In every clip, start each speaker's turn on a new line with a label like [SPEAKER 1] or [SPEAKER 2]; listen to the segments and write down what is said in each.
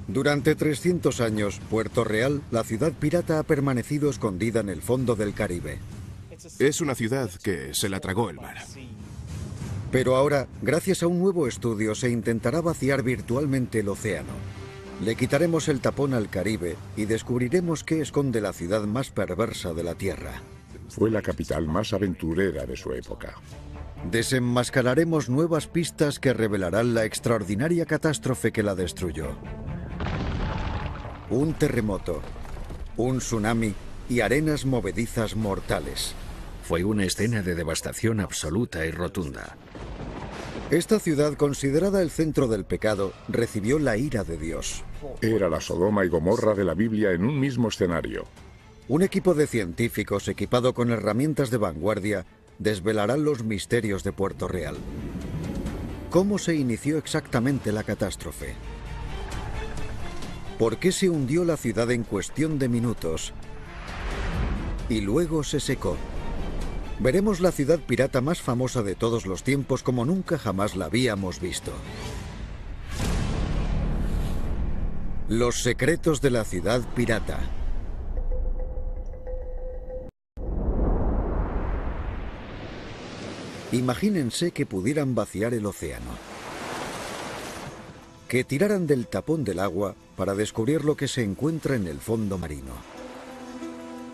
[SPEAKER 1] Durante 300 años, Puerto Real, la ciudad pirata, ha permanecido escondida en el fondo del Caribe.
[SPEAKER 2] Es una ciudad que se la tragó el mar.
[SPEAKER 1] Pero ahora, gracias a un nuevo estudio, se intentará vaciar virtualmente el océano. Le quitaremos el tapón al Caribe y descubriremos qué esconde la ciudad más perversa de la Tierra.
[SPEAKER 3] Fue la capital más aventurera de su época.
[SPEAKER 1] Desenmascararemos nuevas pistas que revelarán la extraordinaria catástrofe que la destruyó. Un terremoto, un tsunami y arenas movedizas mortales.
[SPEAKER 4] Fue una escena de devastación absoluta y rotunda.
[SPEAKER 1] Esta ciudad, considerada el centro del pecado, recibió la ira de Dios.
[SPEAKER 3] Era la Sodoma y Gomorra de la Biblia en un mismo escenario.
[SPEAKER 1] Un equipo de científicos equipado con herramientas de vanguardia desvelarán los misterios de Puerto Real. ¿Cómo se inició exactamente la catástrofe? ¿Por qué se hundió la ciudad en cuestión de minutos y luego se secó? Veremos la ciudad pirata más famosa de todos los tiempos como nunca jamás la habíamos visto. Los secretos de la ciudad pirata. Imagínense que pudieran vaciar el océano. Que tiraran del tapón del agua para descubrir lo que se encuentra en el fondo marino.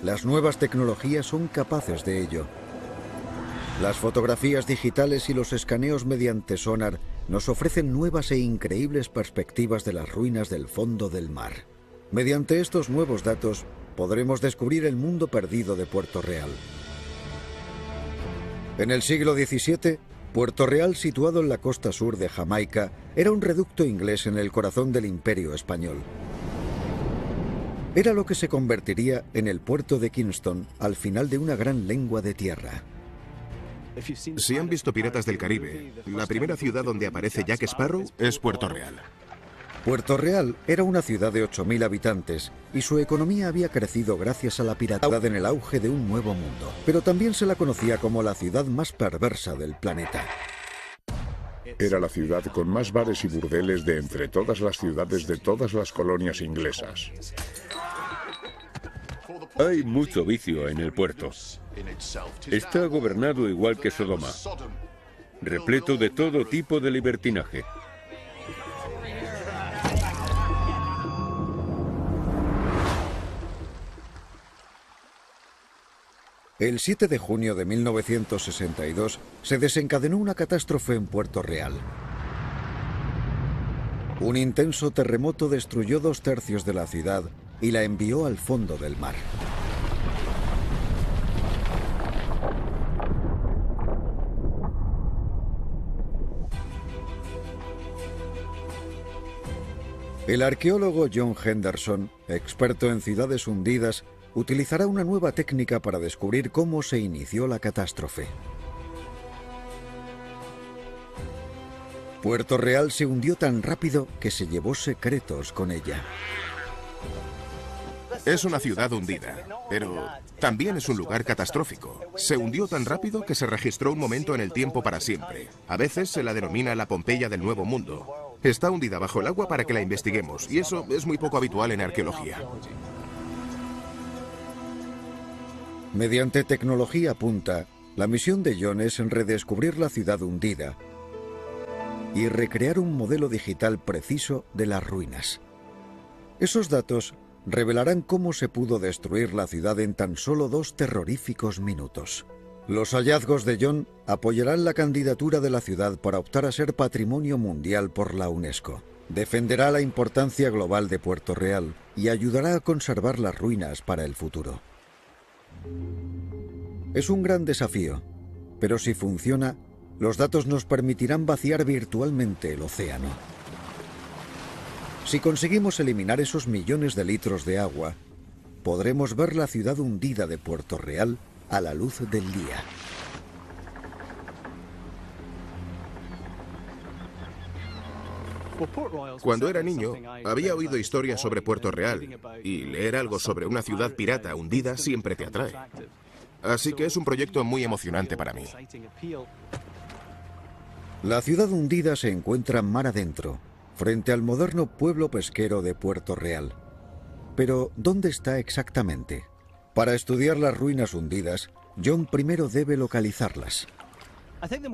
[SPEAKER 1] Las nuevas tecnologías son capaces de ello. Las fotografías digitales y los escaneos mediante sonar nos ofrecen nuevas e increíbles perspectivas de las ruinas del fondo del mar. Mediante estos nuevos datos podremos descubrir el mundo perdido de Puerto Real. En el siglo XVII, Puerto Real, situado en la costa sur de Jamaica, era un reducto inglés en el corazón del Imperio español. Era lo que se convertiría en el puerto de Kingston al final de una gran lengua de tierra.
[SPEAKER 2] Si han visto Piratas del Caribe, la primera ciudad donde aparece Jack Sparrow es Puerto Real.
[SPEAKER 1] Puerto Real era una ciudad de 8.000 habitantes y su economía había crecido gracias a la piratería en el auge de un nuevo mundo. Pero también se la conocía como la ciudad más perversa del planeta.
[SPEAKER 3] Era la ciudad con más bares y burdeles de entre todas las ciudades de todas las colonias inglesas.
[SPEAKER 5] Hay mucho vicio en el puerto. Está gobernado igual que Sodoma, repleto de todo tipo de libertinaje.
[SPEAKER 1] El 7 de junio de 1962 se desencadenó una catástrofe en Puerto Real. Un intenso terremoto destruyó 2/3 de la ciudad y la envió al fondo del mar. El arqueólogo John Henderson, experto en ciudades hundidas, utilizará una nueva técnica para descubrir cómo se inició la catástrofe. Puerto Real se hundió tan rápido que se llevó secretos con ella.
[SPEAKER 2] Es una ciudad hundida, pero también es un lugar catastrófico. Se hundió tan rápido que se registró un momento en el tiempo para siempre. A veces se la denomina la Pompeya del Nuevo Mundo. Está hundida bajo el agua para que la investiguemos, y eso es muy poco habitual en arqueología.
[SPEAKER 1] Mediante tecnología punta, la misión de John es redescubrir la ciudad hundida y recrear un modelo digital preciso de las ruinas. Esos datos revelarán cómo se pudo destruir la ciudad en tan solo 2 terroríficos minutos. Los hallazgos de John apoyarán la candidatura de la ciudad para optar a ser Patrimonio Mundial por la UNESCO. Defenderá la importancia global de Puerto Real y ayudará a conservar las ruinas para el futuro. Es un gran desafío, pero si funciona, los datos nos permitirán vaciar virtualmente el océano. Si conseguimos eliminar esos millones de litros de agua, podremos ver la ciudad hundida de Puerto Real a la luz del día.
[SPEAKER 2] Cuando era niño, había oído historias sobre Puerto Real, y leer algo sobre una ciudad pirata hundida siempre te atrae. Así que es un proyecto muy emocionante para mí.
[SPEAKER 1] La ciudad hundida se encuentra mar adentro, frente al moderno pueblo pesquero de Puerto Real. Pero, ¿dónde está exactamente? Para estudiar las ruinas hundidas, John primero debe localizarlas.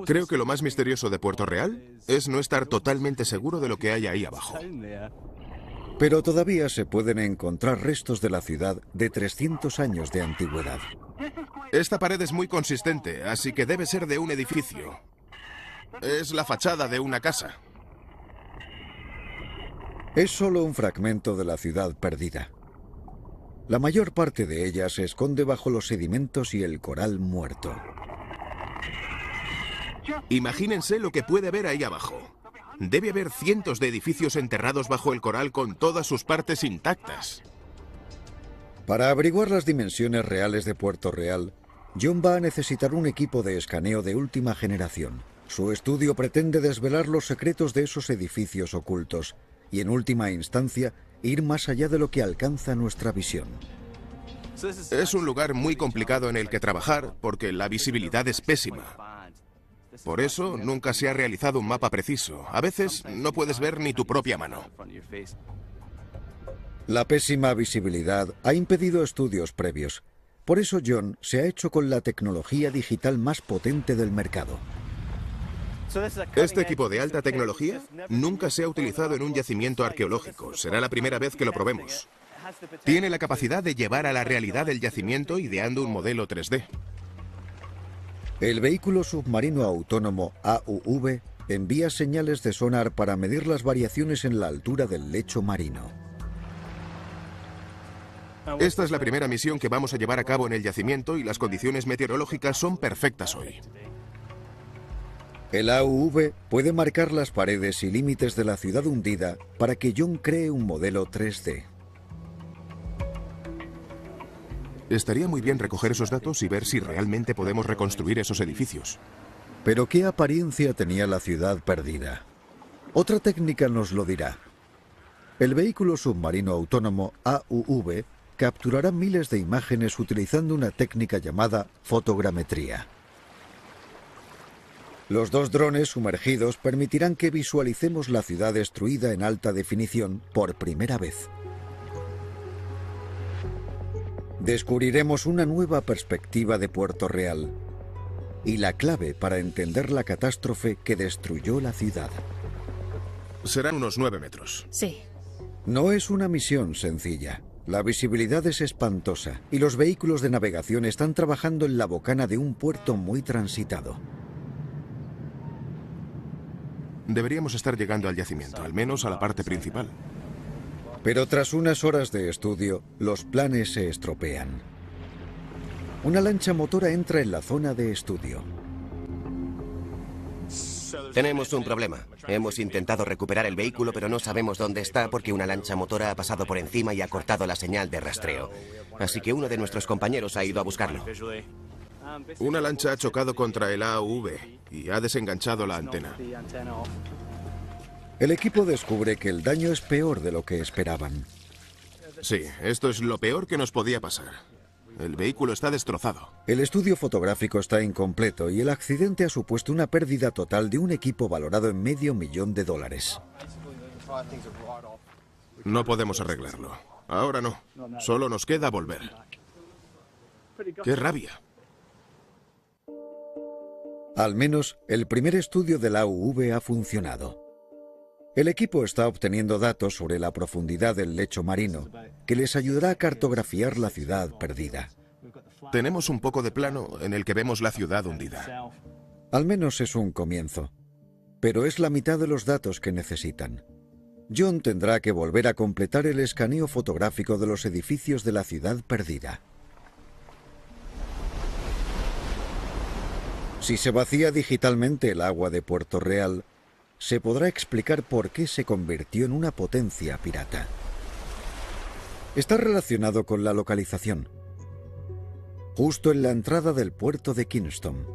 [SPEAKER 2] Creo que lo más misterioso de Puerto Real es no estar totalmente seguro de lo que hay ahí abajo.
[SPEAKER 1] Pero todavía se pueden encontrar restos de la ciudad de 300 años de antigüedad.
[SPEAKER 2] Esta pared es muy consistente, así que debe ser de un edificio. Es la fachada de una casa.
[SPEAKER 1] Es solo un fragmento de la ciudad perdida. La mayor parte de ella se esconde bajo los sedimentos y el coral muerto.
[SPEAKER 2] Imagínense lo que puede haber ahí abajo. Debe haber cientos de edificios enterrados bajo el coral con todas sus partes intactas.
[SPEAKER 1] Para averiguar las dimensiones reales de Puerto Real, John va a necesitar un equipo de escaneo de última generación. Su estudio pretende desvelar los secretos de esos edificios ocultos y, en última instancia, ir más allá de lo que alcanza nuestra visión.
[SPEAKER 2] Es un lugar muy complicado en el que trabajar porque la visibilidad es pésima. Por eso nunca se ha realizado un mapa preciso. A veces no puedes ver ni tu propia mano.
[SPEAKER 1] La pésima visibilidad ha impedido estudios previos. Por eso John se ha hecho con la tecnología digital más potente del mercado.
[SPEAKER 2] Este equipo de alta tecnología nunca se ha utilizado en un yacimiento arqueológico. Será la primera vez que lo probemos. Tiene la capacidad de llevar a la realidad el yacimiento ideando un modelo 3D.
[SPEAKER 1] El vehículo submarino autónomo AUV envía señales de sonar para medir las variaciones en la altura del lecho marino.
[SPEAKER 2] Esta es la primera misión que vamos a llevar a cabo en el yacimiento y las condiciones meteorológicas son perfectas hoy.
[SPEAKER 1] El AUV puede marcar las paredes y límites de la ciudad hundida para que John cree un modelo 3D.
[SPEAKER 2] Estaría muy bien recoger esos datos y ver si realmente podemos reconstruir esos edificios.
[SPEAKER 1] Pero ¿qué apariencia tenía la ciudad perdida? Otra técnica nos lo dirá. El vehículo submarino autónomo AUV capturará miles de imágenes utilizando una técnica llamada fotogrametría. Los dos drones sumergidos permitirán que visualicemos la ciudad destruida en alta definición por primera vez. Descubriremos una nueva perspectiva de Puerto Real y la clave para entender la catástrofe que destruyó la ciudad.
[SPEAKER 2] Serán unos 9 metros.
[SPEAKER 6] Sí.
[SPEAKER 1] No es una misión sencilla. La visibilidad es espantosa y los vehículos de navegación están trabajando en la bocana de un puerto muy transitado.
[SPEAKER 2] Deberíamos estar llegando al yacimiento, al menos a la parte principal.
[SPEAKER 1] Pero tras unas horas de estudio, los planes se estropean. Una lancha motora entra en la zona de estudio.
[SPEAKER 7] Tenemos un problema. Hemos intentado recuperar el vehículo, pero no sabemos dónde está porque una lancha motora ha pasado por encima y ha cortado la señal de rastreo. Así que uno de nuestros compañeros ha ido a buscarlo.
[SPEAKER 2] Una lancha ha chocado contra el AUV y ha desenganchado la antena.
[SPEAKER 1] El equipo descubre que el daño es peor de lo que esperaban.
[SPEAKER 2] Sí, esto es lo peor que nos podía pasar. El vehículo está destrozado.
[SPEAKER 1] El estudio fotográfico está incompleto y el accidente ha supuesto una pérdida total de un equipo valorado en $500,000.
[SPEAKER 2] No podemos arreglarlo. Ahora no. Solo nos queda volver. ¡Qué rabia!
[SPEAKER 1] Al menos, el primer estudio del AUV ha funcionado. El equipo está obteniendo datos sobre la profundidad del lecho marino, que les ayudará a cartografiar la ciudad perdida.
[SPEAKER 2] Tenemos un poco de plano en el que vemos la ciudad hundida.
[SPEAKER 1] Al menos es un comienzo, pero es la mitad de los datos que necesitan. John tendrá que volver a completar el escaneo fotográfico de los edificios de la ciudad perdida. Si se vacía digitalmente el agua de Puerto Real, se podrá explicar por qué se convirtió en una potencia pirata. Está relacionado con la localización, justo en la entrada del puerto de Kingston.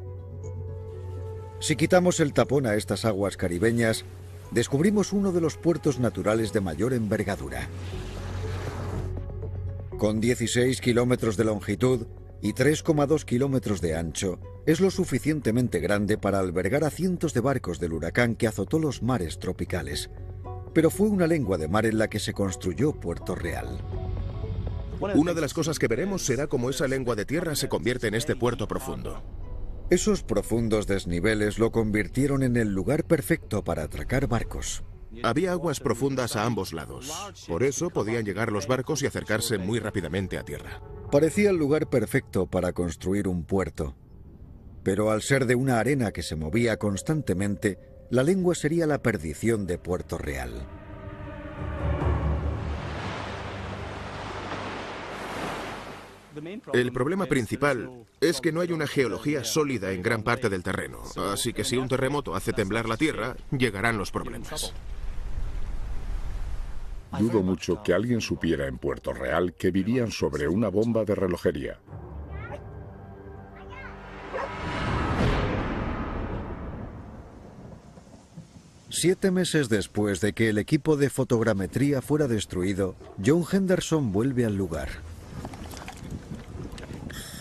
[SPEAKER 1] Si quitamos el tapón a estas aguas caribeñas, descubrimos uno de los puertos naturales de mayor envergadura. Con 16 kilómetros de longitud y 3,2 kilómetros de ancho, es lo suficientemente grande para albergar a cientos de barcos del huracán que azotó los mares tropicales. pero fue una lengua de mar en la que se construyó Puerto Real.
[SPEAKER 2] Una de las cosas que veremos será cómo esa lengua de tierra se convierte en este puerto profundo.
[SPEAKER 1] Esos profundos desniveles lo convirtieron en el lugar perfecto para atracar barcos.
[SPEAKER 2] Había aguas profundas a ambos lados. Por eso podían llegar los barcos y acercarse muy rápidamente a tierra.
[SPEAKER 1] Parecía el lugar perfecto para construir un puerto. Pero al ser de una arena que se movía constantemente, la lengua sería la perdición de Puerto Real.
[SPEAKER 2] El problema principal es que no hay una geología sólida en gran parte del terreno, así que si un terremoto hace temblar la tierra, llegarán los problemas.
[SPEAKER 3] Dudo mucho que alguien supiera en Puerto Real que vivían sobre una bomba de relojería.
[SPEAKER 1] Siete meses después de que el equipo de fotogrametría fuera destruido, John Henderson vuelve al lugar.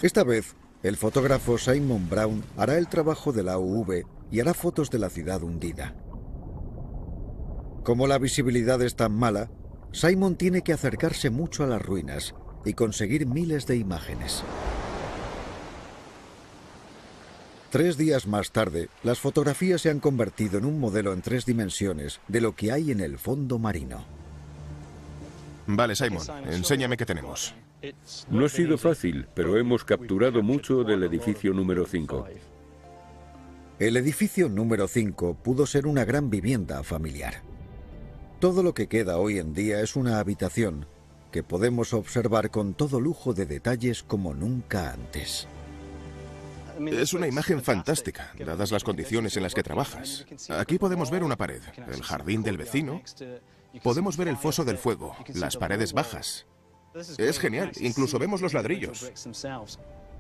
[SPEAKER 1] Esta vez, el fotógrafo Simon Brown hará el trabajo de la UV y hará fotos de la ciudad hundida. Como la visibilidad es tan mala, Simon tiene que acercarse mucho a las ruinas y conseguir miles de imágenes. 3 días más tarde, las fotografías se han convertido en un modelo en 3 dimensiones de lo que hay en el fondo marino.
[SPEAKER 2] Vale, Simon, enséñame qué tenemos.
[SPEAKER 5] No ha sido fácil, pero hemos capturado mucho del edificio número 5.
[SPEAKER 1] El edificio número 5 pudo ser una gran vivienda familiar. Todo lo que queda hoy en día es una habitación que podemos observar con todo lujo de detalles como nunca antes.
[SPEAKER 2] Es una imagen fantástica, dadas las condiciones en las que trabajas. Aquí podemos ver una pared, el jardín del vecino. Podemos ver el foso del fuego, las paredes bajas. Es genial, incluso vemos los ladrillos.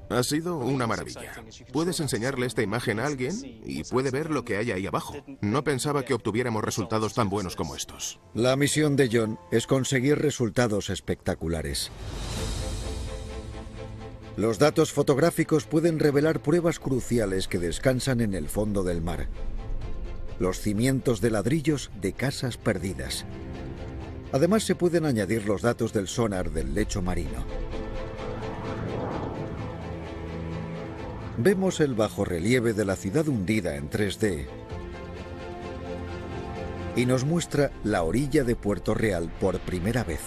[SPEAKER 2] Ha sido una maravilla. Puedes enseñarle esta imagen a alguien y puede ver lo que hay ahí abajo. No pensaba que obtuviéramos resultados tan buenos como estos.
[SPEAKER 1] La misión de John es conseguir resultados espectaculares. Los datos fotográficos pueden revelar pruebas cruciales que descansan en el fondo del mar. Los cimientos de ladrillos de casas perdidas. Además, se pueden añadir los datos del sonar del lecho marino. Vemos el bajorrelieve de la ciudad hundida en 3D y nos muestra la orilla de Puerto Real por primera vez.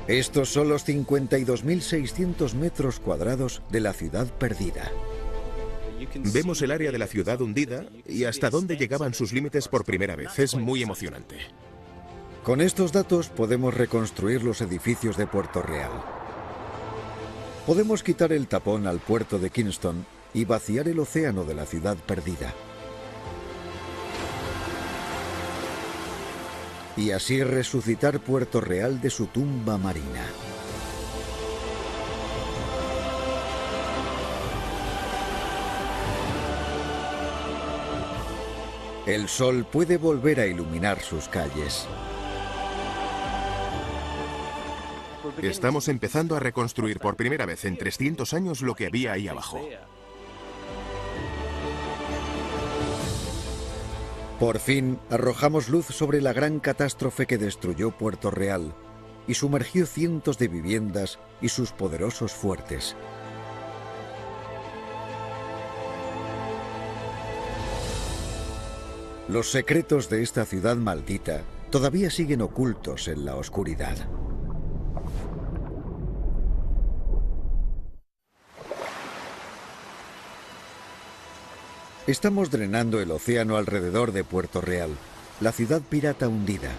[SPEAKER 1] Estos son los 52.600 metros cuadrados de la ciudad perdida.
[SPEAKER 2] Vemos el área de la ciudad hundida y hasta dónde llegaban sus límites por primera vez. Es muy emocionante.
[SPEAKER 1] Con estos datos podemos reconstruir los edificios de Puerto Real. Podemos quitar el tapón al puerto de Kingston y vaciar el océano de la ciudad perdida. Y así resucitar Puerto Real de su tumba marina. El sol puede volver a iluminar sus calles.
[SPEAKER 2] Estamos empezando a reconstruir por primera vez en 300 años lo que había ahí abajo.
[SPEAKER 1] Por fin, arrojamos luz sobre la gran catástrofe que destruyó Puerto Real y sumergió cientos de viviendas y sus poderosos fuertes. Los secretos de esta ciudad maldita todavía siguen ocultos en la oscuridad. Estamos drenando el océano alrededor de Puerto Real, la ciudad pirata hundida.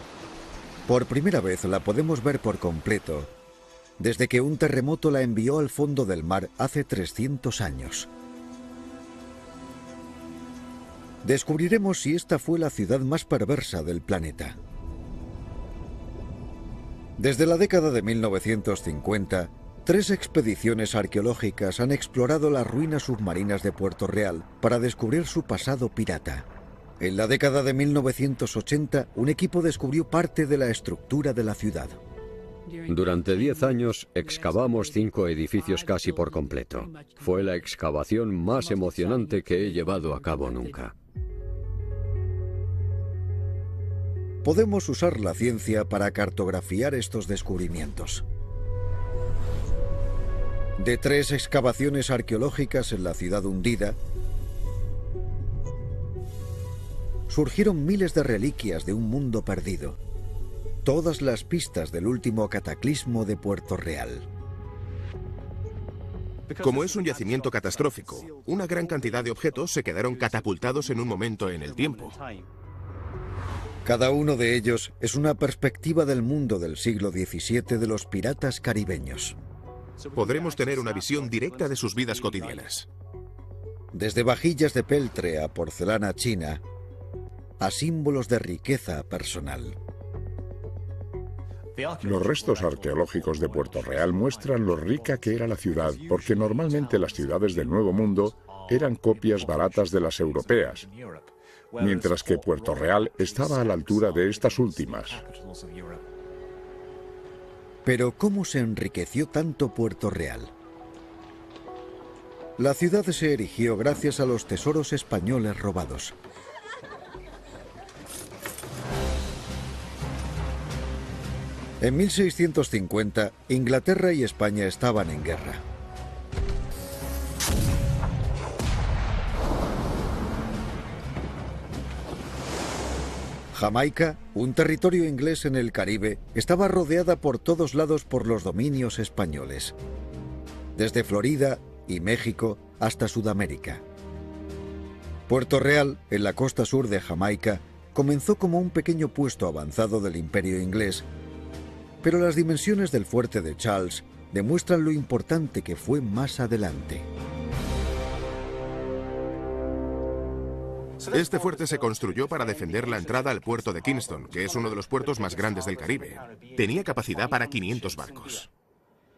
[SPEAKER 1] Por primera vez la podemos ver por completo, desde que un terremoto la envió al fondo del mar hace 300 años. Descubriremos si esta fue la ciudad más perversa del planeta. Desde la década de 1950, 3 expediciones arqueológicas han explorado las ruinas submarinas de Puerto Real para descubrir su pasado pirata. En la década de 1980, un equipo descubrió parte de la estructura de la ciudad.
[SPEAKER 6] Durante 10 años excavamos 5 edificios casi por completo. Fue la excavación más emocionante que he llevado a cabo nunca.
[SPEAKER 1] podemos usar la ciencia para cartografiar estos descubrimientos. De 3 excavaciones arqueológicas en la ciudad hundida, surgieron miles de reliquias de un mundo perdido. Todas las pistas del último cataclismo de Puerto Real.
[SPEAKER 2] Como es un yacimiento catastrófico, una gran cantidad de objetos se quedaron catapultados en un momento en el tiempo.
[SPEAKER 1] Cada uno de ellos es una perspectiva del mundo del siglo XVII de los piratas caribeños.
[SPEAKER 2] Podremos tener una visión directa de sus vidas cotidianas.
[SPEAKER 1] Desde vajillas de peltre a porcelana china, a símbolos de riqueza personal.
[SPEAKER 3] Los restos arqueológicos de Puerto Real muestran lo rica que era la ciudad, porque normalmente las ciudades del Nuevo Mundo eran copias baratas de las europeas, mientras que Puerto Real estaba a la altura de estas últimas.
[SPEAKER 1] Pero ¿cómo se enriqueció tanto Puerto Real? La ciudad se erigió gracias a los tesoros españoles robados. En 1650, Inglaterra y España estaban en guerra. Jamaica, un territorio inglés en el Caribe, estaba rodeada por todos lados por los dominios españoles, desde Florida y México hasta Sudamérica. Puerto Real, en la costa sur de Jamaica, comenzó como un pequeño puesto avanzado del Imperio inglés, pero las dimensiones del fuerte de Charles demuestran lo importante que fue más adelante.
[SPEAKER 2] Este fuerte se construyó para defender la entrada al puerto de Kingston, que es uno de los puertos más grandes del Caribe. Tenía capacidad para 500 barcos.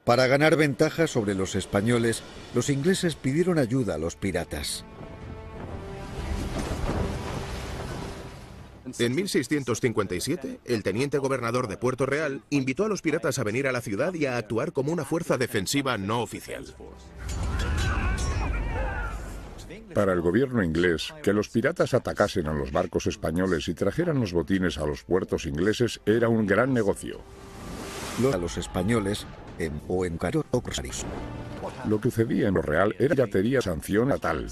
[SPEAKER 1] Para ganar ventaja sobre los españoles, los ingleses pidieron ayuda a los piratas.
[SPEAKER 2] En 1657, el teniente gobernador de Puerto Real invitó a los piratas a venir a la ciudad y a actuar como una fuerza defensiva no oficial.
[SPEAKER 3] Para el gobierno inglés, que los piratas atacasen a los barcos españoles y trajeran los botines a los puertos ingleses era un gran negocio.
[SPEAKER 1] A los españoles en Caro o Rosario.
[SPEAKER 3] Lo que sucedía en Puerto Real era piratería sanción natal.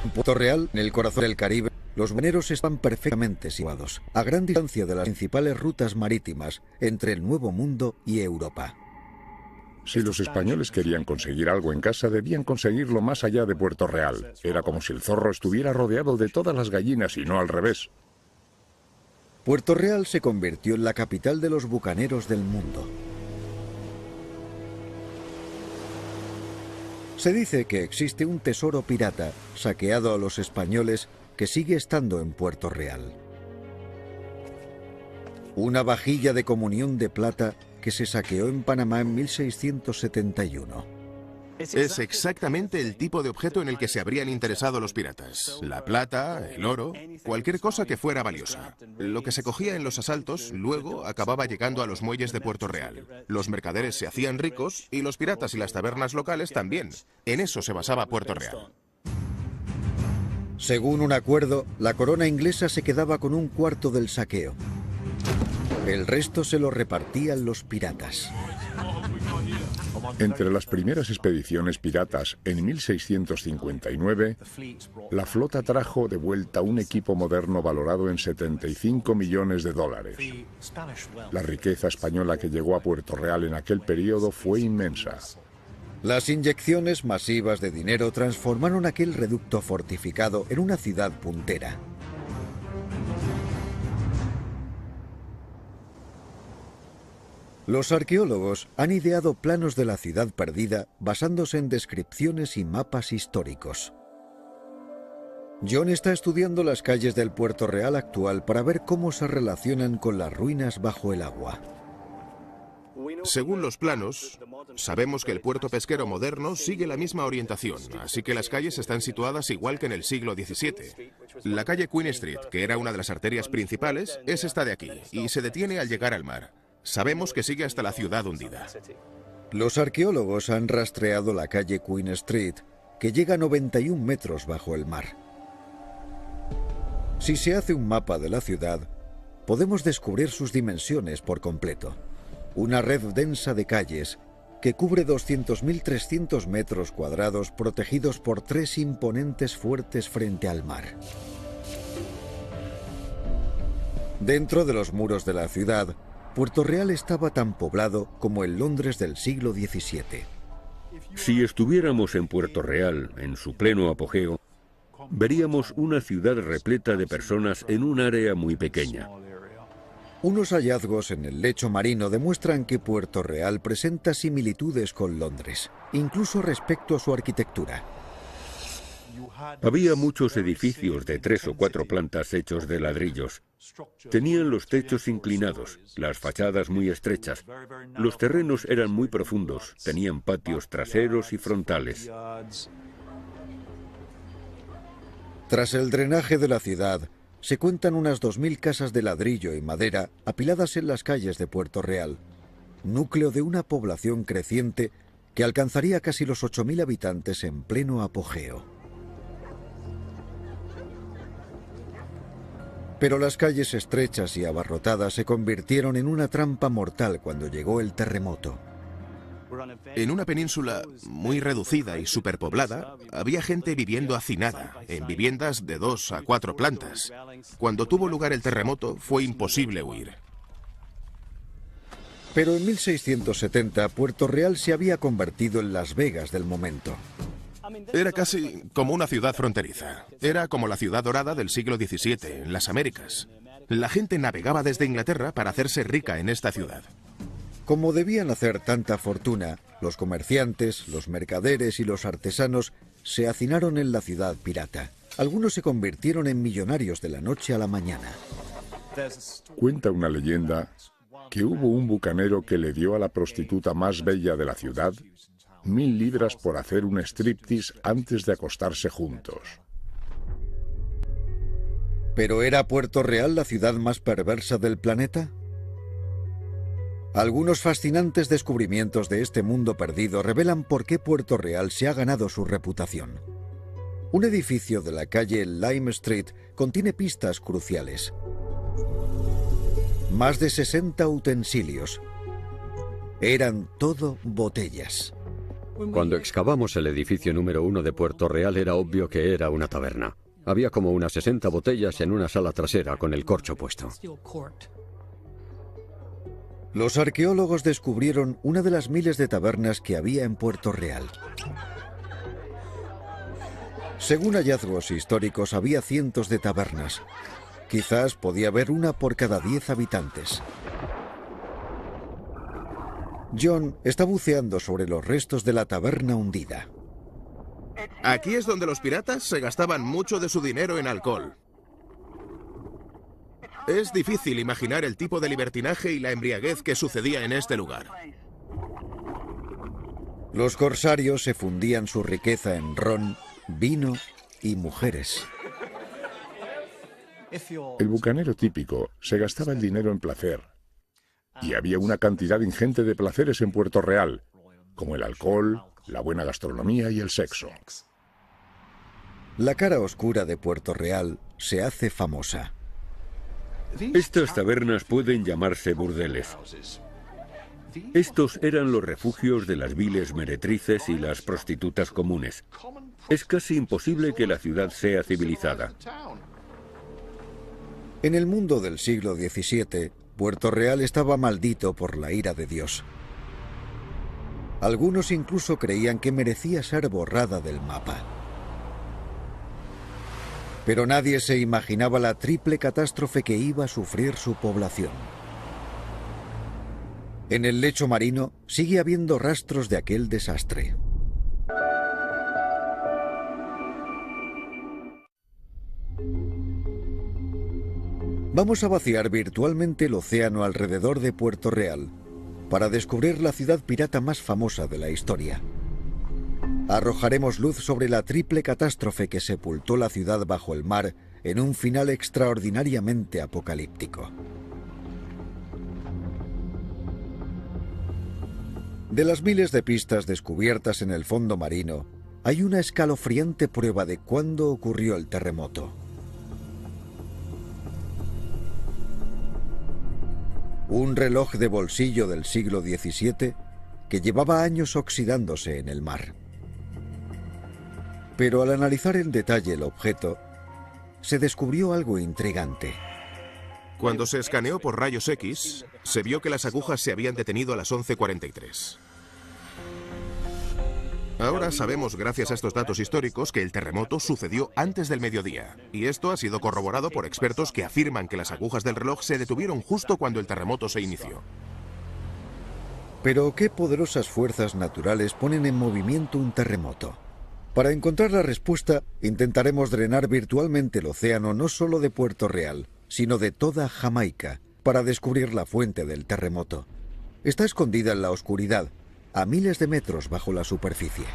[SPEAKER 1] En Puerto Real, en el corazón del Caribe, los marineros están perfectamente situados, a gran distancia de las principales rutas marítimas entre el Nuevo Mundo y Europa.
[SPEAKER 3] Si los españoles querían conseguir algo en casa, debían conseguirlo más allá de Puerto Real. Era como si el zorro estuviera rodeado de todas las gallinas y no al revés.
[SPEAKER 1] Puerto Real se convirtió en la capital de los bucaneros del mundo. Se dice que existe un tesoro pirata saqueado a los españoles que sigue estando en Puerto Real. Una vajilla de comunión de plata que se saqueó en Panamá en 1671.
[SPEAKER 2] Es exactamente el tipo de objeto en el que se habrían interesado los piratas. La plata, el oro, cualquier cosa que fuera valiosa. Lo que se cogía en los asaltos luego acababa llegando a los muelles de Puerto Real. Los mercaderes se hacían ricos y los piratas y las tabernas locales también. En eso se basaba Puerto Real.
[SPEAKER 1] Según un acuerdo, la corona inglesa se quedaba con un cuarto del saqueo. El resto se lo repartían los piratas.
[SPEAKER 3] Entre las primeras expediciones piratas en 1659, la flota trajo de vuelta un equipo moderno valorado en 75 millones de dólares. La riqueza española que llegó a Puerto Real en aquel periodo fue inmensa.
[SPEAKER 1] Las inyecciones masivas de dinero transformaron aquel reducto fortificado en una ciudad puntera. Los arqueólogos han ideado planos de la ciudad perdida basándose en descripciones y mapas históricos. John está estudiando las calles del Puerto Real actual para ver cómo se relacionan con las ruinas bajo el agua.
[SPEAKER 2] Según los planos, sabemos que el puerto pesquero moderno sigue la misma orientación, así que las calles están situadas igual que en el siglo XVII. La calle Queen Street, que era una de las arterias principales, es esta de aquí, y se detiene al llegar al mar. Sabemos que sigue hasta la ciudad hundida.
[SPEAKER 1] Los arqueólogos han rastreado la calle Queen Street, que llega a 91 metros bajo el mar. Si se hace un mapa de la ciudad, podemos descubrir sus dimensiones por completo. Una red densa de calles que cubre 200.300 metros cuadrados protegidos por 3 imponentes fuertes frente al mar. Dentro de los muros de la ciudad, Puerto Real estaba tan poblado como el Londres del siglo XVII.
[SPEAKER 5] Si estuviéramos en Puerto Real, en su pleno apogeo, veríamos una ciudad repleta de personas en un área muy pequeña.
[SPEAKER 1] Unos hallazgos en el lecho marino demuestran que Puerto Real presenta similitudes con Londres, incluso respecto a su arquitectura.
[SPEAKER 5] Había muchos edificios de 3 o 4 plantas hechos de ladrillos. Tenían los techos inclinados, las fachadas muy estrechas. Los terrenos eran muy profundos, tenían patios traseros y frontales.
[SPEAKER 1] Tras el drenaje de la ciudad, se cuentan unas 2.000 casas de ladrillo y madera apiladas en las calles de Puerto Real, núcleo de una población creciente que alcanzaría casi los 8.000 habitantes en pleno apogeo. Pero las calles estrechas y abarrotadas se convirtieron en una trampa mortal cuando llegó el terremoto.
[SPEAKER 2] En una península muy reducida y superpoblada, había gente viviendo hacinada, en viviendas de 2 a 4 plantas. Cuando tuvo lugar el terremoto, fue imposible huir.
[SPEAKER 1] Pero en 1670, Puerto Real se había convertido en Las Vegas del momento.
[SPEAKER 2] Era casi como una ciudad fronteriza. Era como la ciudad dorada del siglo XVII, en las Américas. La gente navegaba desde Inglaterra para hacerse rica en esta ciudad.
[SPEAKER 1] Como debían hacer tanta fortuna, los comerciantes, los mercaderes y los artesanos se hacinaron en la ciudad pirata. Algunos se convirtieron en millonarios de la noche a la mañana.
[SPEAKER 3] Cuenta una leyenda que hubo un bucanero que le dio a la prostituta más bella de la ciudad 1.000 libras por hacer un striptease antes de acostarse juntos.
[SPEAKER 1] ¿Pero era Puerto Real la ciudad más perversa del planeta? Algunos fascinantes descubrimientos de este mundo perdido revelan por qué Puerto Real se ha ganado su reputación. Un edificio de la calle Lime Street contiene pistas cruciales. Más de 60 utensilios. Eran todo botellas.
[SPEAKER 6] Cuando excavamos el edificio número 1 de Puerto Real era obvio que era una taberna. Había como unas 60 botellas en una sala trasera con el corcho puesto.
[SPEAKER 1] Los arqueólogos descubrieron una de las miles de tabernas que había en Puerto Real. Según hallazgos históricos, había cientos de tabernas. Quizás podía haber una por cada 10 habitantes. John está buceando sobre los restos de la taberna hundida.
[SPEAKER 2] Aquí es donde los piratas se gastaban mucho de su dinero en alcohol. Es difícil imaginar el tipo de libertinaje y la embriaguez que sucedía en este lugar.
[SPEAKER 1] Los corsarios se fundían su riqueza en ron, vino y mujeres.
[SPEAKER 3] El bucanero típico se gastaba el dinero en placer. Y había una cantidad ingente de placeres en Puerto Real, como el alcohol, la buena gastronomía y el sexo.
[SPEAKER 1] La cara oscura de Puerto Real se hace famosa.
[SPEAKER 5] Estas tabernas pueden llamarse burdeles. Estos eran los refugios de las viles meretrices y las prostitutas comunes. Es casi imposible que la ciudad sea civilizada.
[SPEAKER 1] En el mundo del siglo XVII, Puerto Real estaba maldito por la ira de Dios. Algunos incluso creían que merecía ser borrada del mapa. Pero nadie se imaginaba la triple catástrofe que iba a sufrir su población. En el lecho marino sigue habiendo rastros de aquel desastre. Vamos a vaciar virtualmente el océano alrededor de Puerto Real para descubrir la ciudad pirata más famosa de la historia. Arrojaremos luz sobre la triple catástrofe que sepultó la ciudad bajo el mar en un final extraordinariamente apocalíptico. De las miles de pistas descubiertas en el fondo marino, hay una escalofriante prueba de cuándo ocurrió el terremoto. Un reloj de bolsillo del siglo XVII que llevaba años oxidándose en el mar. Pero al analizar en detalle el objeto, se descubrió algo intrigante.
[SPEAKER 2] Cuando se escaneó por rayos X, se vio que las agujas se habían detenido a las 11:43. Ahora sabemos, gracias a estos datos históricos, que el terremoto sucedió antes del mediodía. Y esto ha sido corroborado por expertos que afirman que las agujas del reloj se detuvieron justo cuando el terremoto se inició.
[SPEAKER 1] Pero ¿qué poderosas fuerzas naturales ponen en movimiento un terremoto? Para encontrar la respuesta, intentaremos drenar virtualmente el océano no solo de Puerto Real, sino de toda Jamaica, para descubrir la fuente del terremoto. Está escondida en la oscuridad, a miles de metros bajo la superficie.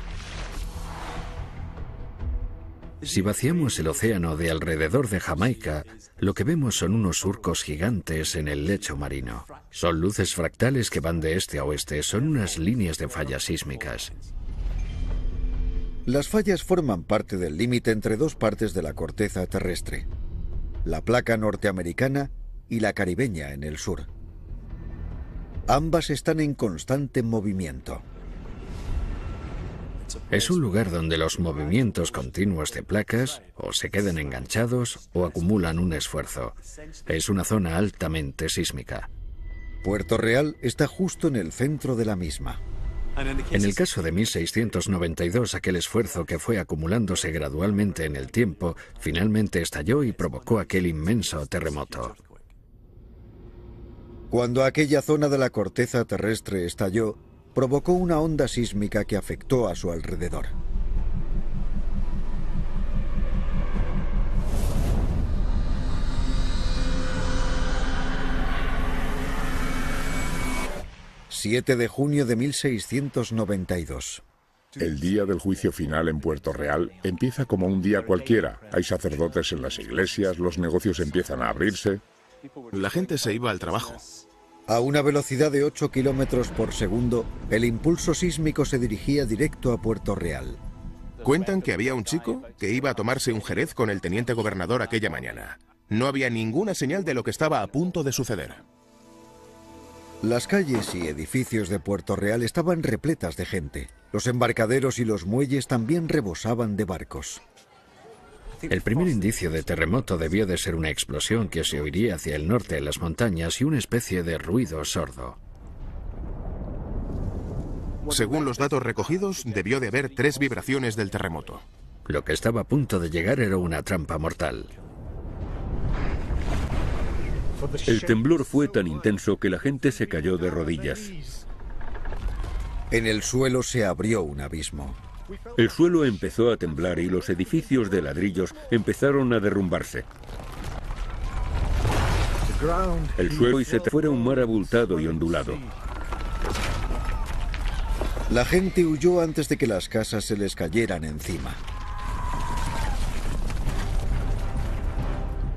[SPEAKER 4] Si vaciamos el océano de alrededor de Jamaica, lo que vemos son unos surcos gigantes en el lecho marino. Son luces fractales que van de este a oeste, son unas líneas de fallas sísmicas.
[SPEAKER 1] Las fallas forman parte del límite entre dos partes de la corteza terrestre, la placa norteamericana y la caribeña en el sur. Ambas están en constante movimiento.
[SPEAKER 4] Es un lugar donde los movimientos continuos de placas o se quedan enganchados o acumulan un esfuerzo. Es una zona altamente sísmica.
[SPEAKER 1] Puerto Real está justo en el centro de la misma.
[SPEAKER 4] En el caso de 1692, aquel esfuerzo que fue acumulándose gradualmente en el tiempo, finalmente estalló y provocó aquel inmenso terremoto.
[SPEAKER 1] Cuando aquella zona de la corteza terrestre estalló, provocó una onda sísmica que afectó a su alrededor. ...7 de junio de 1692.
[SPEAKER 3] El día del juicio final en Puerto Real empieza como un día cualquiera. Hay sacerdotes en las iglesias, los negocios empiezan a abrirse.
[SPEAKER 2] La gente se iba al trabajo.
[SPEAKER 1] A una velocidad de 8 kilómetros por segundo, el impulso sísmico se dirigía directo a Puerto Real.
[SPEAKER 2] Cuentan que había un chico que iba a tomarse un jerez con el teniente gobernador aquella mañana. No había ninguna señal de lo que estaba a punto de suceder.
[SPEAKER 1] Las calles y edificios de Puerto Real estaban repletas de gente. Los embarcaderos y los muelles también rebosaban de barcos.
[SPEAKER 4] El primer indicio de terremoto debió de ser una explosión que se oiría hacia el norte de las montañas y una especie de ruido sordo.
[SPEAKER 2] Según los datos recogidos, debió de haber 3 vibraciones del terremoto.
[SPEAKER 4] Lo que estaba a punto de llegar era una trampa mortal.
[SPEAKER 5] El temblor fue tan intenso que la gente se cayó de rodillas.
[SPEAKER 1] En el suelo se abrió un abismo.
[SPEAKER 5] El suelo empezó a temblar y los edificios de ladrillos empezaron a derrumbarse. El suelo y se fuera un mar abultado y ondulado.
[SPEAKER 1] La gente huyó antes de que las casas se les cayeran encima.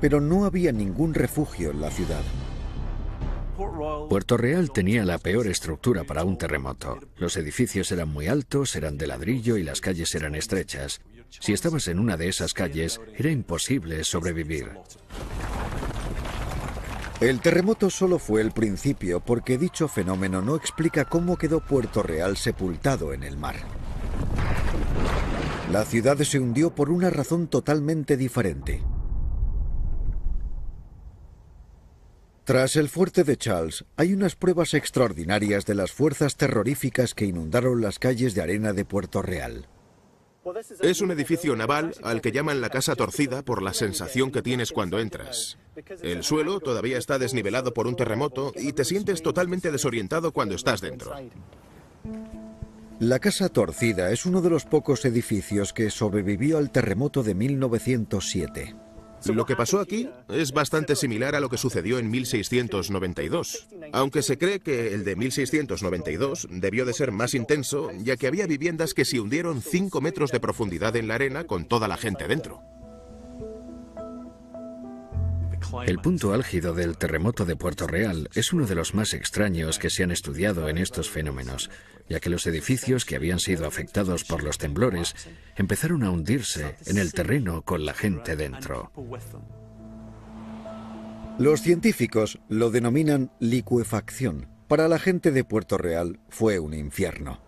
[SPEAKER 1] Pero no había ningún refugio en la ciudad.
[SPEAKER 4] Puerto Real tenía la peor estructura para un terremoto. Los edificios eran muy altos, eran de ladrillo y las calles eran estrechas. Si estabas en una de esas calles, era imposible sobrevivir.
[SPEAKER 1] El terremoto solo fue el principio porque dicho fenómeno no explica cómo quedó Puerto Real sepultado en el mar. La ciudad se hundió por una razón totalmente diferente. Tras el fuerte de Charles, hay unas pruebas extraordinarias de las fuerzas terroríficas que inundaron las calles de arena de Puerto Real.
[SPEAKER 2] Es un edificio naval al que llaman la casa torcida por la sensación que tienes cuando entras. El suelo todavía está desnivelado por un terremoto y te sientes totalmente desorientado cuando estás dentro.
[SPEAKER 1] La casa torcida es uno de los pocos edificios que sobrevivió al terremoto de 1907.
[SPEAKER 2] Lo que pasó aquí es bastante similar a lo que sucedió en 1692, aunque se cree que el de 1692 debió de ser más intenso, ya que había viviendas que se hundieron 5 metros de profundidad en la arena con toda la gente dentro.
[SPEAKER 4] El punto álgido del terremoto de Puerto Real es uno de los más extraños que se han estudiado en estos fenómenos, ya que los edificios que habían sido afectados por los temblores empezaron a hundirse en el terreno con la gente dentro.
[SPEAKER 1] Los científicos lo denominan licuefacción. Para la gente de Puerto Real fue un infierno.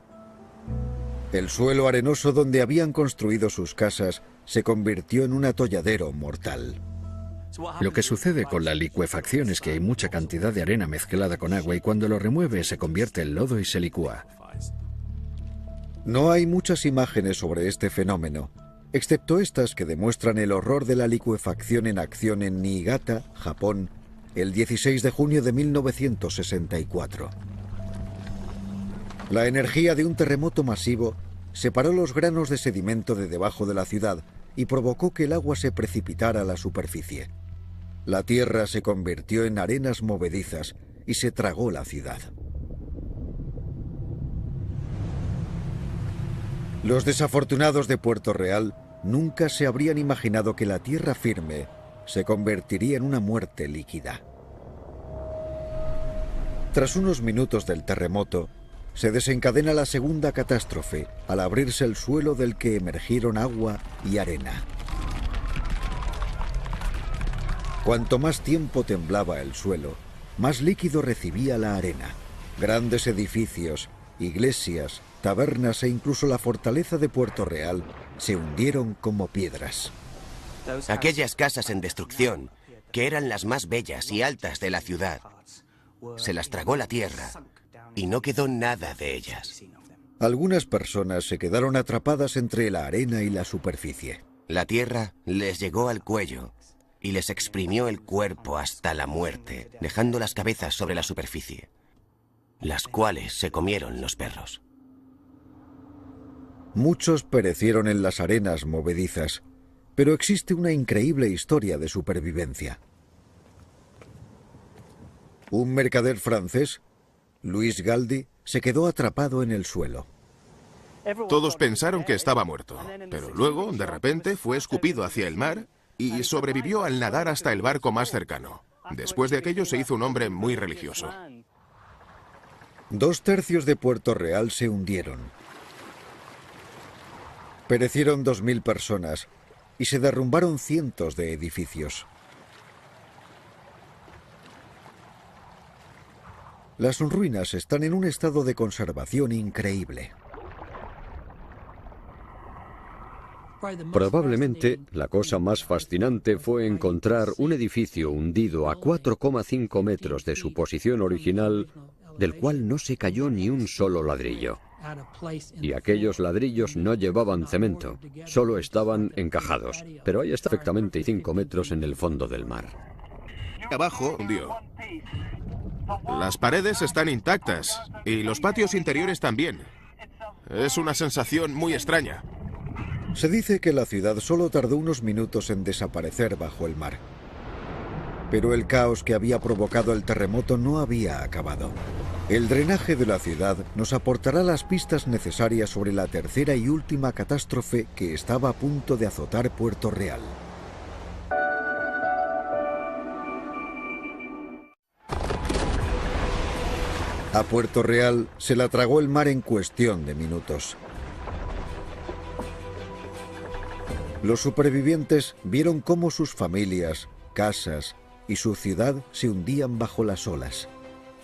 [SPEAKER 1] El suelo arenoso donde habían construido sus casas se convirtió en un atolladero mortal.
[SPEAKER 4] Lo que sucede con la licuefacción es que hay mucha cantidad de arena mezclada con agua y cuando lo remueve se convierte en lodo y se licúa.
[SPEAKER 1] No hay muchas imágenes sobre este fenómeno, excepto estas que demuestran el horror de la licuefacción en acción en Niigata, Japón, el 16 de junio de 1964. La energía de un terremoto masivo separó los granos de sedimento de debajo de la ciudad y provocó que el agua se precipitara a la superficie. La tierra se convirtió en arenas movedizas y se tragó la ciudad. Los desafortunados de Puerto Real nunca se habrían imaginado que la tierra firme se convertiría en una muerte líquida. Tras unos minutos del terremoto, se desencadena la segunda catástrofe al abrirse el suelo del que emergieron agua y arena. Cuanto más tiempo temblaba el suelo, más líquido recibía la arena. Grandes edificios, iglesias, tabernas e incluso la fortaleza de Puerto Real se hundieron como piedras.
[SPEAKER 7] Aquellas casas en destrucción, que eran las más bellas y altas de la ciudad, se las tragó la tierra y no quedó nada de ellas.
[SPEAKER 1] Algunas personas se quedaron atrapadas entre la arena y la superficie.
[SPEAKER 7] La tierra les llegó al cuello y les exprimió el cuerpo hasta la muerte, dejando las cabezas sobre la superficie, las cuales se comieron los perros.
[SPEAKER 1] Muchos perecieron en las arenas movedizas, pero existe una increíble historia de supervivencia. Un mercader francés, Louis Galdi, se quedó atrapado en el suelo.
[SPEAKER 2] Todos pensaron que estaba muerto, pero luego, de repente, fue escupido hacia el mar y sobrevivió al nadar hasta el barco más cercano. Después de aquello se hizo un hombre muy religioso.
[SPEAKER 1] 2/3 de Puerto Real se hundieron. Perecieron 2000 personas y se derrumbaron cientos de edificios. Las ruinas están en un estado de conservación increíble.
[SPEAKER 6] Probablemente la cosa más fascinante fue encontrar un edificio hundido a 4,5 metros de su posición original, del cual no se cayó ni un solo ladrillo. Y aquellos ladrillos no llevaban cemento, solo estaban encajados, pero ahí está perfectamente 5 metros en el fondo del mar.
[SPEAKER 2] Abajo hundió. Las paredes están intactas y los patios interiores también. Es una sensación muy extraña.
[SPEAKER 1] Se dice que la ciudad solo tardó unos minutos en desaparecer bajo el mar. Pero el caos que había provocado el terremoto no había acabado. El drenaje de la ciudad nos aportará las pistas necesarias sobre la tercera y última catástrofe que estaba a punto de azotar Puerto Real. A Puerto Real se la tragó el mar en cuestión de minutos. Los supervivientes vieron cómo sus familias, casas y su ciudad se hundían bajo las olas.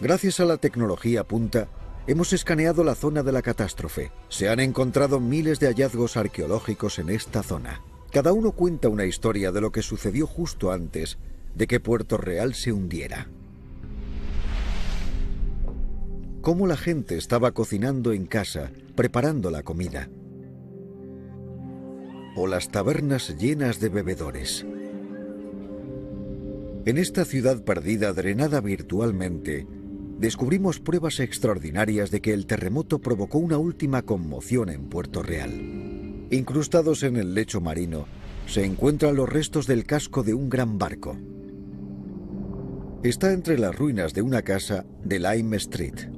[SPEAKER 1] Gracias a la tecnología punta, hemos escaneado la zona de la catástrofe. Se han encontrado miles de hallazgos arqueológicos en esta zona. Cada uno cuenta una historia de lo que sucedió justo antes de que Puerto Real se hundiera. Cómo la gente estaba cocinando en casa, preparando la comida. O las tabernas llenas de bebedores. En esta ciudad perdida, drenada virtualmente, descubrimos pruebas extraordinarias de que el terremoto provocó una última conmoción en Puerto Real. Incrustados en el lecho marino, se encuentran los restos del casco de un gran barco. Está entre las ruinas de una casa de Lime Street.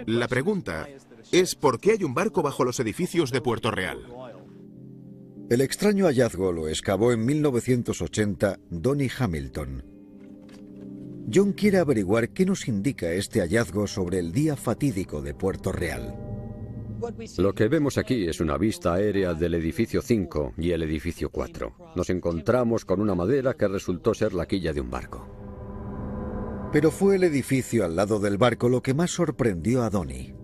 [SPEAKER 2] La pregunta es ¿por qué hay un barco bajo los edificios de Puerto Real?
[SPEAKER 1] El extraño hallazgo lo excavó en 1980 Donnie Hamilton. John quiere averiguar qué nos indica este hallazgo sobre el día fatídico de Puerto Real.
[SPEAKER 6] Lo que vemos aquí es una vista aérea del edificio 5 y el edificio 4. Nos encontramos con una madera que resultó ser la quilla de un barco.
[SPEAKER 1] Pero fue el edificio al lado del barco lo que más sorprendió a Donnie.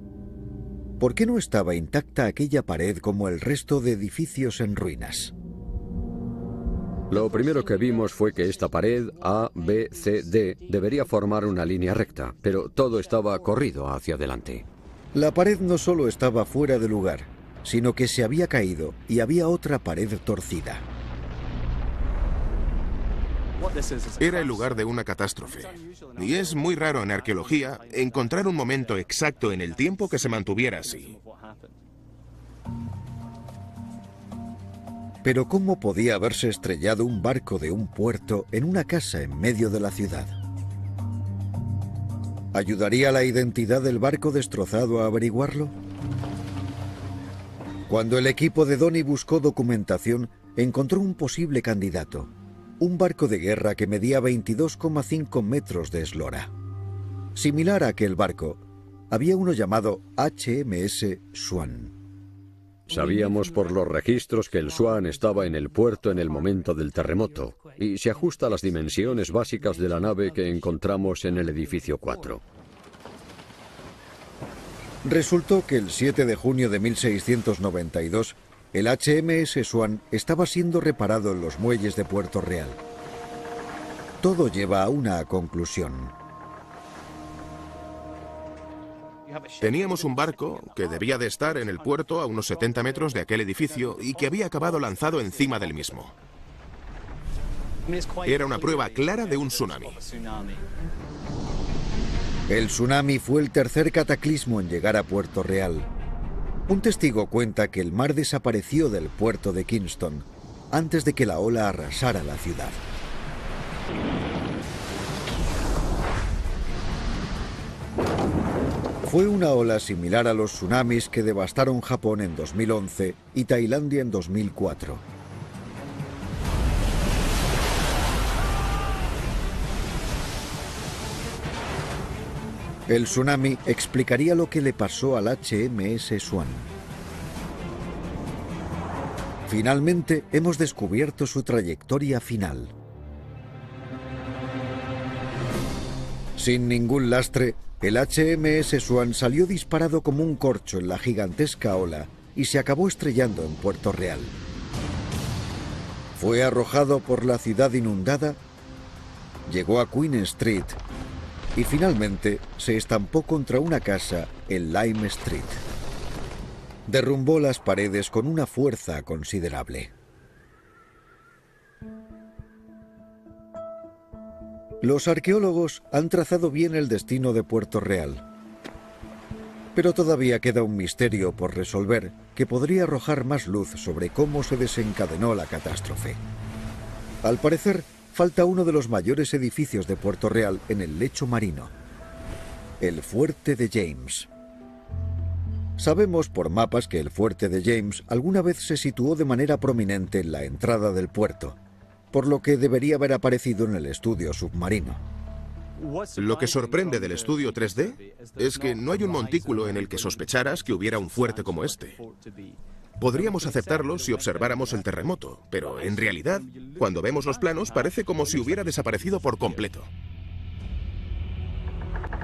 [SPEAKER 1] ¿Por qué no estaba intacta aquella pared como el resto de edificios en ruinas?
[SPEAKER 6] Lo primero que vimos fue que esta pared A, B, C, D debería formar una línea recta, pero todo estaba corrido hacia adelante.
[SPEAKER 1] La pared no solo estaba fuera de lugar, sino que se había caído y había otra pared torcida.
[SPEAKER 2] Era el lugar de una catástrofe. Y es muy raro en arqueología encontrar un momento exacto en el tiempo que se mantuviera así.
[SPEAKER 1] Pero ¿cómo podía haberse estrellado un barco de un puerto en una casa en medio de la ciudad? ¿Ayudaría la identidad del barco destrozado a averiguarlo? Cuando el equipo de Donnie buscó documentación, encontró un posible candidato. Un barco de guerra que medía 22,5 metros de eslora. Similar a aquel barco, había uno llamado HMS Swan.
[SPEAKER 6] Sabíamos por los registros que el Swan estaba en el puerto en el momento del terremoto y se ajusta a las dimensiones básicas de la nave que encontramos en el edificio 4.
[SPEAKER 1] Resultó que el 7 de junio de 1692, el HMS Swan estaba siendo reparado en los muelles de Puerto Real. Todo lleva a una conclusión.
[SPEAKER 2] Teníamos un barco que debía de estar en el puerto a unos 70 metros de aquel edificio y que había acabado lanzado encima del mismo. Era una prueba clara de un tsunami.
[SPEAKER 1] El tsunami fue el tercer cataclismo en llegar a Puerto Real. Un testigo cuenta que el mar desapareció del puerto de Kingston antes de que la ola arrasara la ciudad. Fue una ola similar a los tsunamis que devastaron Japón en 2011 y Tailandia en 2004. El tsunami explicaría lo que le pasó al HMS Swan. Finalmente hemos descubierto su trayectoria final. Sin ningún lastre, el HMS Swan salió disparado como un corcho en la gigantesca ola y se acabó estrellando en Puerto Real. Fue arrojado por la ciudad inundada, llegó a Queen Street y finalmente se estampó contra una casa en Lime Street. Derrumbó las paredes con una fuerza considerable. Los arqueólogos han trazado bien el destino de Puerto Real, pero todavía queda un misterio por resolver que podría arrojar más luz sobre cómo se desencadenó la catástrofe. Al parecer, falta uno de los mayores edificios de Puerto Real en el lecho marino, el Fuerte de James. Sabemos por mapas que el Fuerte de James alguna vez se situó de manera prominente en la entrada del puerto, por lo que debería haber aparecido en el estudio submarino.
[SPEAKER 2] Lo que sorprende del estudio 3D es que no hay un montículo en el que sospecharas que hubiera un fuerte como este. Podríamos aceptarlo si observáramos el terremoto, pero en realidad, cuando vemos los planos, parece como si hubiera desaparecido por completo.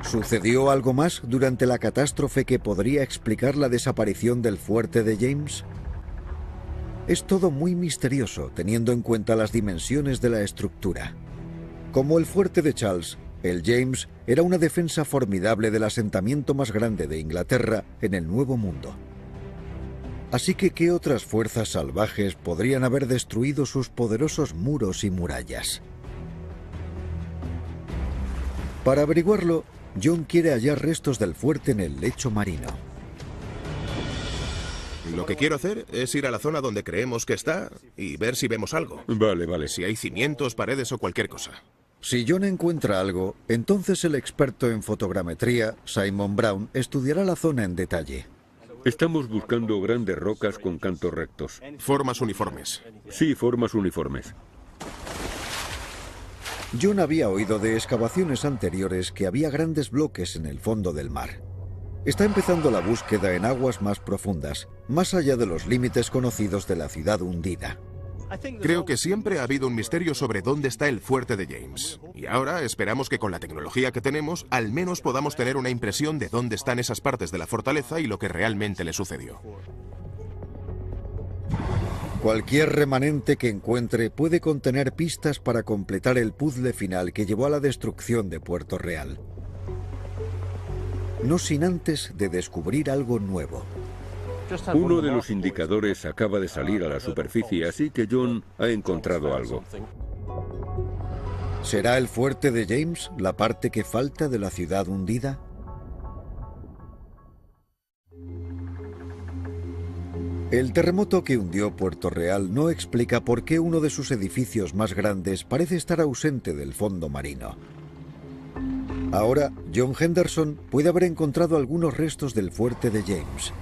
[SPEAKER 1] ¿Sucedió algo más durante la catástrofe que podría explicar la desaparición del Fuerte de James? Es todo muy misterioso, teniendo en cuenta las dimensiones de la estructura. Como el Fuerte de Charles, el James era una defensa formidable del asentamiento más grande de Inglaterra en el Nuevo Mundo. Así que, ¿qué otras fuerzas salvajes podrían haber destruido sus poderosos muros y murallas? Para averiguarlo, John quiere hallar restos del fuerte en el lecho marino.
[SPEAKER 2] Lo que quiero hacer es ir a la zona donde creemos que está y ver si vemos algo.
[SPEAKER 5] Vale.
[SPEAKER 2] Si hay cimientos, paredes o cualquier cosa.
[SPEAKER 1] Si John encuentra algo, entonces el experto en fotogrametría, Simon Brown, estudiará la zona en detalle.
[SPEAKER 5] Estamos buscando grandes rocas con cantos rectos.
[SPEAKER 2] Formas uniformes.
[SPEAKER 5] Sí, formas uniformes.
[SPEAKER 1] John había oído de excavaciones anteriores que había grandes bloques en el fondo del mar. está empezando la búsqueda en aguas más profundas, más allá de los límites conocidos de la ciudad hundida.
[SPEAKER 2] Creo que siempre ha habido un misterio sobre dónde está el fuerte de James. Y ahora esperamos que con la tecnología que tenemos, al menos podamos tener una impresión de dónde están esas partes de la fortaleza y lo que realmente le sucedió.
[SPEAKER 1] Cualquier remanente que encuentre puede contener pistas para completar el puzzle final que llevó a la destrucción de Puerto Real. No sin antes de descubrir algo nuevo.
[SPEAKER 5] Uno de los indicadores acaba de salir a la superficie, así que John ha encontrado algo.
[SPEAKER 1] ¿Será el fuerte de James la parte que falta de la ciudad hundida? El terremoto que hundió Puerto Real no explica por qué uno de sus edificios más grandes parece estar ausente del fondo marino. Ahora, John Henderson puede haber encontrado algunos restos del fuerte de James.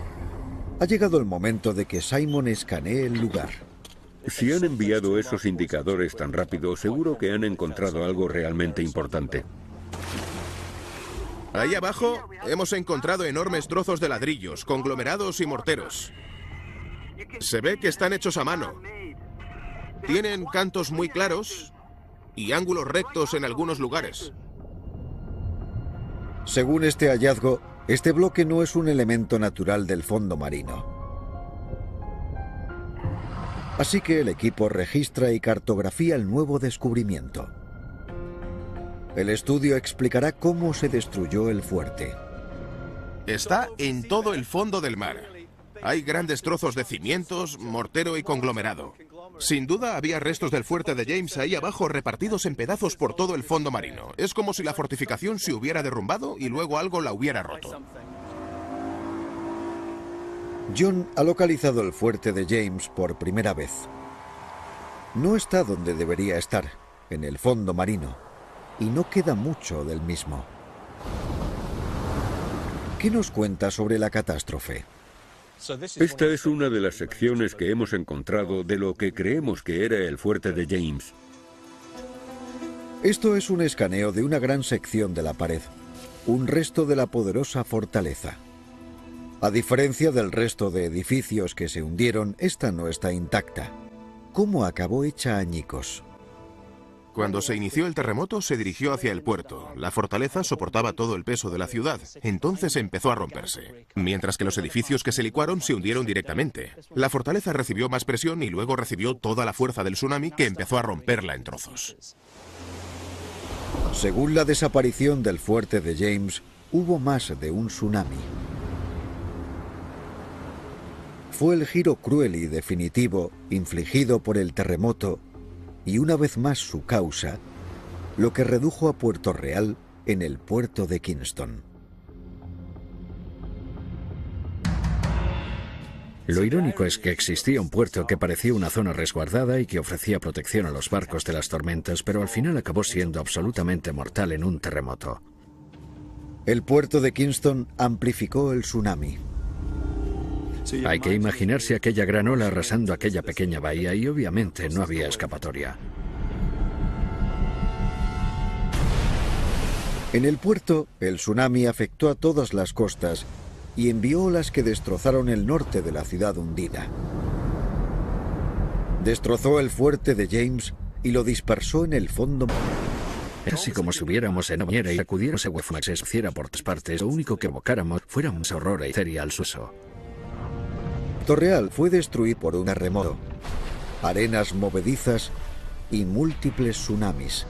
[SPEAKER 1] Ha llegado el momento de que Simon escanee el lugar.
[SPEAKER 5] Si han enviado esos indicadores tan rápido, seguro que han encontrado algo realmente importante.
[SPEAKER 2] Ahí abajo hemos encontrado enormes trozos de ladrillos, conglomerados y morteros. Se ve que están hechos a mano. Tienen cantos muy claros y ángulos rectos en algunos lugares.
[SPEAKER 1] Según este hallazgo, este bloque no es un elemento natural del fondo marino. Así que el equipo registra y cartografía el nuevo descubrimiento. El estudio explicará cómo se destruyó el fuerte.
[SPEAKER 2] Está en todo el fondo del mar. Hay grandes trozos de cimientos, mortero y conglomerado. Sin duda había restos del fuerte de James ahí abajo repartidos en pedazos por todo el fondo marino. Es como si la fortificación se hubiera derrumbado y luego algo la hubiera roto.
[SPEAKER 1] John ha localizado el fuerte de James por primera vez. No está donde debería estar, en el fondo marino, y no queda mucho del mismo. ¿Qué nos cuenta sobre la catástrofe?
[SPEAKER 5] Esta es una de las secciones que hemos encontrado de lo que creemos que era el fuerte de James.
[SPEAKER 1] Esto es un escaneo de una gran sección de la pared, un resto de la poderosa fortaleza. A diferencia del resto de edificios que se hundieron, esta no está intacta. ¿Cómo acabó hecha añicos?
[SPEAKER 2] Cuando se inició el terremoto, se dirigió hacia el puerto. La fortaleza soportaba todo el peso de la ciudad. Entonces empezó a romperse. Mientras que los edificios que se licuaron se hundieron directamente. La fortaleza recibió más presión y luego recibió toda la fuerza del tsunami que empezó a romperla en trozos.
[SPEAKER 1] Según la desaparición del fuerte de James, hubo más de un tsunami. Fue el giro cruel y definitivo infligido por el terremoto y una vez más su causa, lo que redujo a Puerto Real en el puerto de Kingston.
[SPEAKER 4] Lo irónico es que existía un puerto que parecía una zona resguardada y que ofrecía protección a los barcos de las tormentas, pero al final acabó siendo absolutamente mortal en un terremoto.
[SPEAKER 1] El puerto de Kingston amplificó el tsunami.
[SPEAKER 4] Hay que imaginarse aquella gran ola arrasando aquella pequeña bahía y obviamente no había escapatoria.
[SPEAKER 1] En el puerto, el tsunami afectó a todas las costas y envió olas que destrozaron el norte de la ciudad hundida. Destrozó el fuerte de James y lo dispersó en el fondo.
[SPEAKER 4] Casi como si hubiéramos en bañera y sacudiéramos agua que se esparciera por todas partes. Lo único que evocáramos fuera más horror e histeria al suso.
[SPEAKER 1] Puerto Real fue destruido por un terremoto, arenas movedizas y múltiples tsunamis.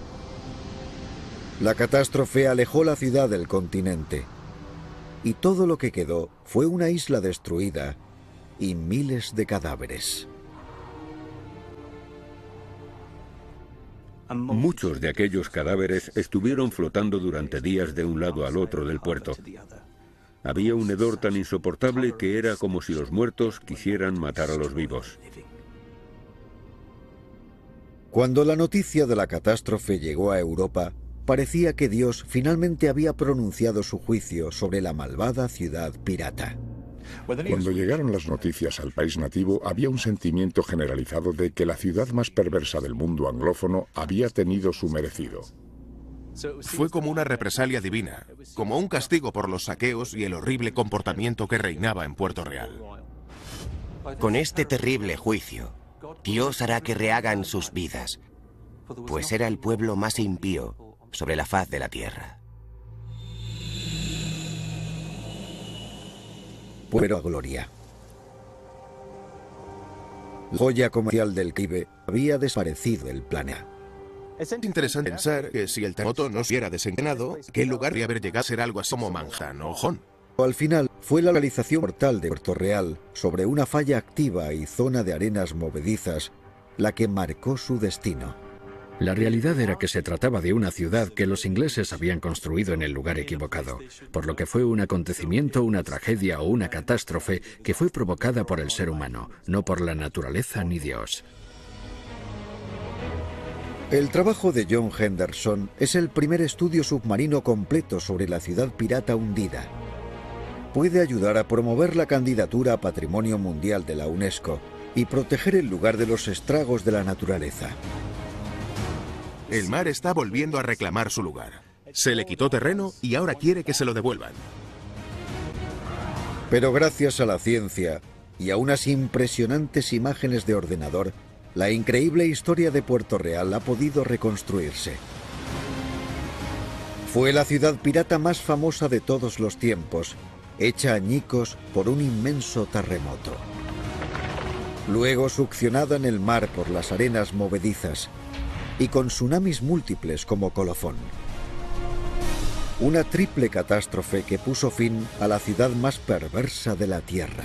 [SPEAKER 1] La catástrofe alejó la ciudad del continente y todo lo que quedó fue una isla destruida y miles de cadáveres.
[SPEAKER 5] Muchos de aquellos cadáveres estuvieron flotando durante días de un lado al otro del puerto. Había un hedor tan insoportable que era como si los muertos quisieran matar a los vivos.
[SPEAKER 1] Cuando la noticia de la catástrofe llegó a Europa, parecía que Dios finalmente había pronunciado su juicio sobre la malvada ciudad pirata.
[SPEAKER 3] Cuando llegaron las noticias al país nativo, había un sentimiento generalizado de que la ciudad más perversa del mundo anglófono había tenido su merecido.
[SPEAKER 2] Fue como una represalia divina, como un castigo por los saqueos y el horrible comportamiento que reinaba en Puerto Real.
[SPEAKER 7] Con este terrible juicio, Dios hará que rehagan sus vidas, pues era el pueblo más impío sobre la faz de la tierra.
[SPEAKER 1] Pero a gloria. La joya comercial del Caribe había desaparecido del planeta.
[SPEAKER 2] Es interesante pensar que si el terremoto no se hubiera desencadenado, ¿qué lugar podría haber llegado a ser algo así como Manhattan o Hong?
[SPEAKER 1] Al final, fue la localización mortal de Puerto Real sobre una falla activa y zona de arenas movedizas la que marcó su destino.
[SPEAKER 4] La realidad era que se trataba de una ciudad que los ingleses habían construido en el lugar equivocado, por lo que fue un acontecimiento, una tragedia o una catástrofe que fue provocada por el ser humano, no por la naturaleza ni Dios.
[SPEAKER 1] El trabajo de John Henderson es el primer estudio submarino completo sobre la ciudad pirata hundida. Puede ayudar a promover la candidatura a Patrimonio Mundial de la UNESCO y proteger el lugar de los estragos de la naturaleza.
[SPEAKER 2] El mar está volviendo a reclamar su lugar. Se le quitó terreno y ahora quiere que se lo devuelvan.
[SPEAKER 1] Pero gracias a la ciencia y a unas impresionantes imágenes de ordenador, la increíble historia de Puerto Real ha podido reconstruirse. Fue la ciudad pirata más famosa de todos los tiempos, hecha añicos por un inmenso terremoto. Luego succionada en el mar por las arenas movedizas y con tsunamis múltiples como colofón. Una triple catástrofe que puso fin a la ciudad más perversa de la Tierra.